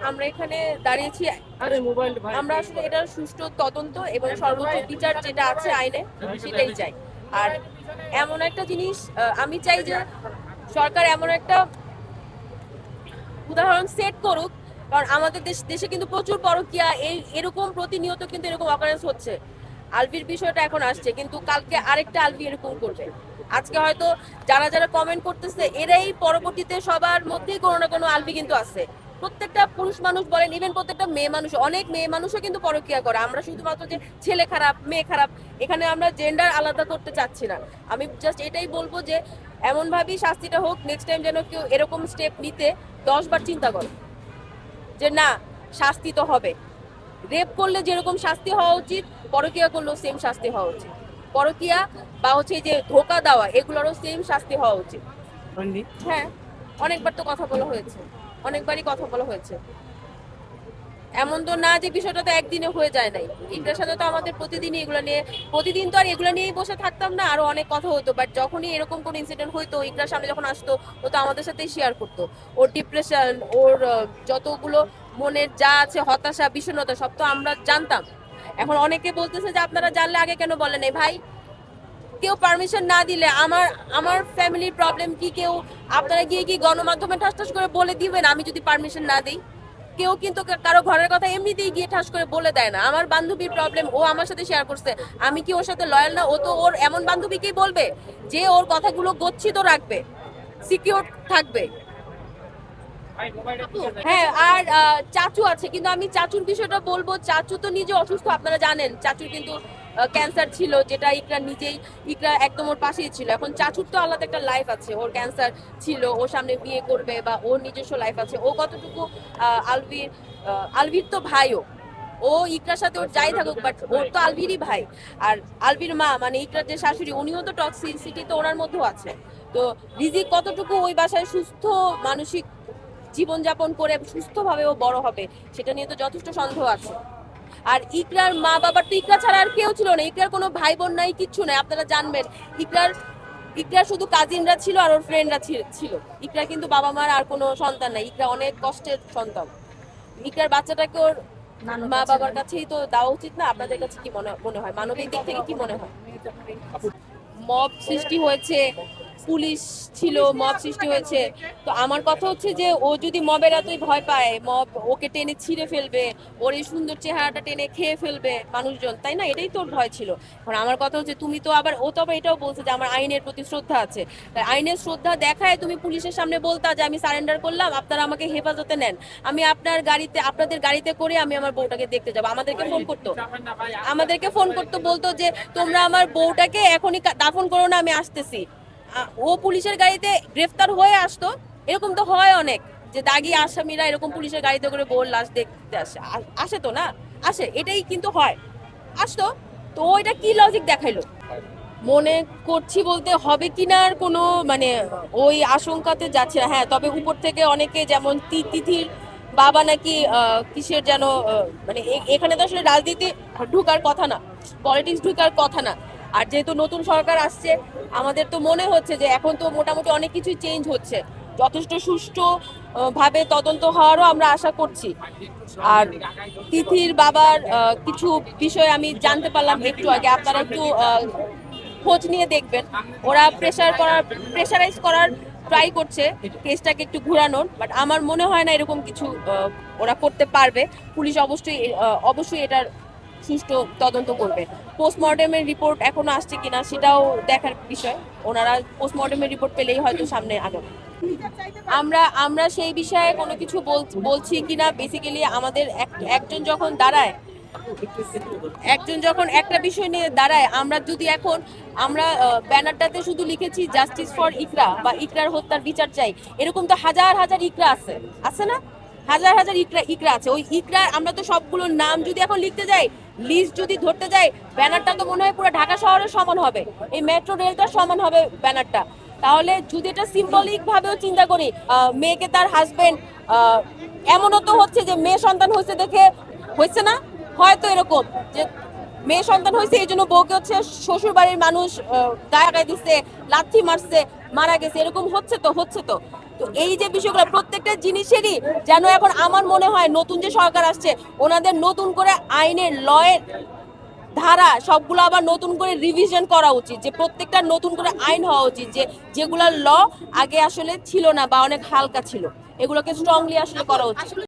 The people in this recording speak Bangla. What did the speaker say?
আমরা এখানে দাঁড়িয়েছি, আমরা আসলে এটার সুষ্ঠু তদন্ত এবং সর্বোচ্চ বিচার যেটা আছে আইনে সেটাই চাই। আর এমন একটা জিনিস আমি চাই যে সরকার এমন একটা উদাহরণ সেট করুক, কারণ আমাদের দেশে কিন্তু প্রচুর পরকীয়া এরকম প্রতিনিয়ত কিন্তু এরকম অকারেন্স হচ্ছে। আলভির বিষয়টা এখন আসছে, কিন্তু কালকে আরেকটা আলভি এরকম করবে। আজকে হয়তো যারা যারা কমেন্ট করতেছে এরাই পরবর্তীতে সবার মধ্যেই কোনো না কোনো আলভি কিন্তু আছে। প্রত্যেকটা পুরুষ মানুষ বলেন, ইভেন প্রত্যেকটা মেয়ে মানুষ, অনেক মেয়ে মানুষও কিন্তু পরকীয়া করে। আমরা শুধুমাত্র যে ছেলে খারাপ মেয়ে খারাপ এখানে আমরা জেন্ডার আলাদা করতে চাচ্ছি না। আমি জাস্ট এটাই বলবো যে এমন ভাবেই শাস্তিটা হোক, নেক্সট টাইম যেন কেউ এরকম স্টেপ নিতে 10 বার চিন্তা করে যে না, শাস্তি তো হবে। রেপ করলে যেরকম শাস্তি হওয়া উচিত, পরকীয়া করলেও সেম শাস্তি হওয়া উচিত। পরকীয়া বা হচ্ছে যে ধোকা দেওয়া, এগুলোরও সেম শাস্তি হওয়া উচিত। হ্যাঁ, অনেকবার তো কথা বলা হয়েছে, অনেকবারই কথা বলা হয়েছে। এমন তো না যে বিষয়টা তো একদিনে হয়ে যায় নাই। এটার সাথে তো আমাদের প্রতিদিনই এগুলো নিয়ে, প্রতিদিন তো আর এগুলো নিয়েই বসে থাকতাম না, আরো অনেক কথা হতো। বাট যখনই এরকম কোন ইনসিডেন্ট হইতো, ইকরার সামনে যখন আসতো, ও তো আমাদের সাথেই শেয়ার করতো ওর ডিপ্রেশন, ওর যতগুলো মনের যা আছে, হতাশা বিষণ্ণতা, সব তো আমরা জানতাম। এখন অনেকে বলতেছে যে আপনারা জানলে আগে কেন বলেন নাই। ভাই, কেউ পারমিশন না দিলে আমার আমার ফ্যামিলির প্রবলেম কি কেউ আপনারা গিয়ে কি গণমাধ্যমে ঠাস ঠাস করে বলে দিবেন আমি যদি পারমিশন না দিই? কেউ কিন্তু কারো ঘরের কথা এমনিতেই গিয়ে ঠাস করে বলে দেয় না। আমার বান্ধবীর প্রবলেম ও আমার সাথে শেয়ার করছে, আমি কি ওর সাথে লয়াল না? ও তো ওর এমন বান্ধবীকেই বলবে যে ওর কথাগুলো গচ্ছিত রাখবে, সিকিউর থাকবে। হ্যাঁ, আর চাচু আছে, কিন্তু আমি চাচুর বিষয়টা বলবো, চাচু তো নিজে অসুস্থ, আপনারা জানেন। চাচুর কিন্তু ক্যান্সার ছিল, যেটা ইকরা নিজেই, ইকরা একদম ওর পাশেই ছিল। এখন চাচুর তো আলাদা একটা লাইফ আছে, ওর ক্যান্সার ছিল, ও সামনে বিয়ে করবে বা ওর নিজস্ব লাইফ আছে। ও কতটুকু আলভির তো ভাইও, ও ইকরার সাথে ওর যাই থাকুক, বাট ওর তো আলভিরই ভাই। আর আলভির মা মানে ইকরার যে শাশুড়ি, উনিও তো টক্সিসিটি তো ওনার মধ্যেও আছে। তো রিজিক কতটুকু ওই বাসায় সুস্থ মানসিক জীবনযাপন করে সুস্থভাবে ও বড় হবে, সেটা নিয়ে তো যথেষ্ট সন্দেহ আছে। আর ইকরার মা বাবার তো ইকরা ছাড়া আর কেউ ছিল না, ইকরার কোনো ভাই বোন নাই, কিচ্ছু নাই। আপনারা জানবেন, ইকরার ইকরার শুধু কাজিনরা ছিল আর ওর ফ্রেন্ডরা ছিল। ইকরার কিন্তু বাবা মার আর কোনো সন্তান নাই। ইকরা অনেক কষ্টের সন্তান। ইকরার বাচ্চাটাকে ওর মা বাবার কাছেই তো দেওয়া উচিত না? আপনাদের কাছে কি মনে হয়, মানবিক দিক থেকে কি মনে হয়? মব সৃষ্টি হয়েছে, পুলিশ ছিল, মব সৃষ্টি হয়েছে। তো আমার কথা হচ্ছে যে ও যদি মবের এতই ভয় পায়, মব ওকে টেনে ছিঁড়ে ফেলবে, ওর এই সুন্দর চেহারাটা টেনে খেয়ে ফেলবে মানুষজন, তাই না? এটাই তোর ভয় ছিল। এখন আমার কথা হচ্ছে তুমি তো আবার, ও তো আবার এটাও বলছে যে আমার আইনের প্রতি শ্রদ্ধা আছে। তাই আইনের শ্রদ্ধা দেখায় তুমি পুলিশের সামনে বলতা যে আমি সারেন্ডার করলাম, আপনারা আমাকে হেফাজতে নেন, আমি আপনাদের গাড়িতে করে আমি আমার বউটাকে দেখতে যাবো। আমাদেরকে ফোন করতো, বলতো যে তোমরা আমার বউটাকে এখনই দাফন করো না, আমি আসতেছি। ও পুলিশের গাড়িতে গ্রেফতার হয়ে আসতো। এরকম তো হয় অনেক, যে দাগি আসামিরা এরকম পুলিশের গাড়িতে করে বউর লাশ দেখতে আসে তো না, আসে, এটাই কিন্তু হয়, আসতো। তো ওইটা কি লজিক দেখাইলো? মনে করছি বলতে হবে কিনা আর কোনো মানে ওই আশঙ্কাতে যাচ্ছে না। হ্যাঁ, তবে উপর থেকে অনেকে, যেমন তিথির বাবা নাকি কিসের যেন মানে এখানে তো আসলে রাজনীতি ঢুকার কথা না, পলিটিক্স ঢুকার কথা না। আর যেহেতু নতুন সরকার আসছে, আমাদের তো মনে হচ্ছে যে এখন তো মোটামুটি অনেক কিছুই চেঞ্জ হচ্ছে, যথেষ্ট সুষ্ঠু ভাবে তদন্ত হওয়ারও আমরা আশা করছি। আর তিথির বাবার কিছু বিষয় আমি জানতে পারলাম একটু আগে, আপনারা একটু খোঁজ নিয়ে দেখবেন। ওরা প্রেশারাইজ করার ট্রাই করছে কেসটাকে একটু ঘোরানোর, বাট আমার মনে হয় না এরকম কিছু ওরা করতে পারবে। পুলিশ অবশ্যই এটার সুষ্ঠু তদন্ত করবে। পোস্টমর্টেমের রিপোর্ট এখনো আসছে কিনা সেটাও দেখার বিষয়। ওনারা পোস্টমর্টেমের রিপোর্ট পেলেই হয়তো সামনে আগাবে। আমরা সেই বিষয়ে কোনো কিছু বলছি কিনা, বেসিক্যালি আমাদের একজন যখন একটা বিষয় নিয়ে দাঁড়ায়, আমরা ব্যানারটাতে শুধু লিখেছি জাস্টিস ফর ইকরা বা ইকরার হত্যার বিচার চাই, এরকম তো হাজার হাজার ইকরা আছে না? হাজার হাজার ইকরা আছে। ওই ইকরা আমরা তো সবগুলোর নাম যদি এখন লিখতে যাই, লিস্ট যদি ধরতে যাই, ব্যানারটা তো মনে হয় পুরো ঢাকা শহরের সমান হবে, এই মেট্রো রেলটার সমান হবে ব্যানারটা। তাহলে যদি এটা সিম্বলিক ভাবেও চিন্তা করি, মেয়েকে তার হাজবেন্ড, এমনও তো হচ্ছে যে মেয়ে সন্তান হয়েছে দেখে, হয়েছে না, হয়তো এরকম যে মেয়ে সন্তান হয়েছে এই জন্য বউকে হচ্ছে শ্বশুর বাড়ির মানুষ গায়ে গায়ে দিচ্ছে, লাথি মারছে, মারা গেছে, এরকম হচ্ছে তো। তো এই যে বিষয়গুলো প্রত্যেকটা জিনিসেরই যেন এখন আমার মনে হয় নতুন যে সরকার আসছে ওনাদের নতুন করে আইনের লয়ের ধারা সবগুলো আবার নতুন করে রিভিশন করা উচিত, যে প্রত্যেকটা নতুন করে আইন হওয়া উচিত, যে যেগুলা ল আগে আসলে ছিল না বা অনেক হালকা ছিল, এগুলোকে স্ট্রংলি আসলে করা উচিত।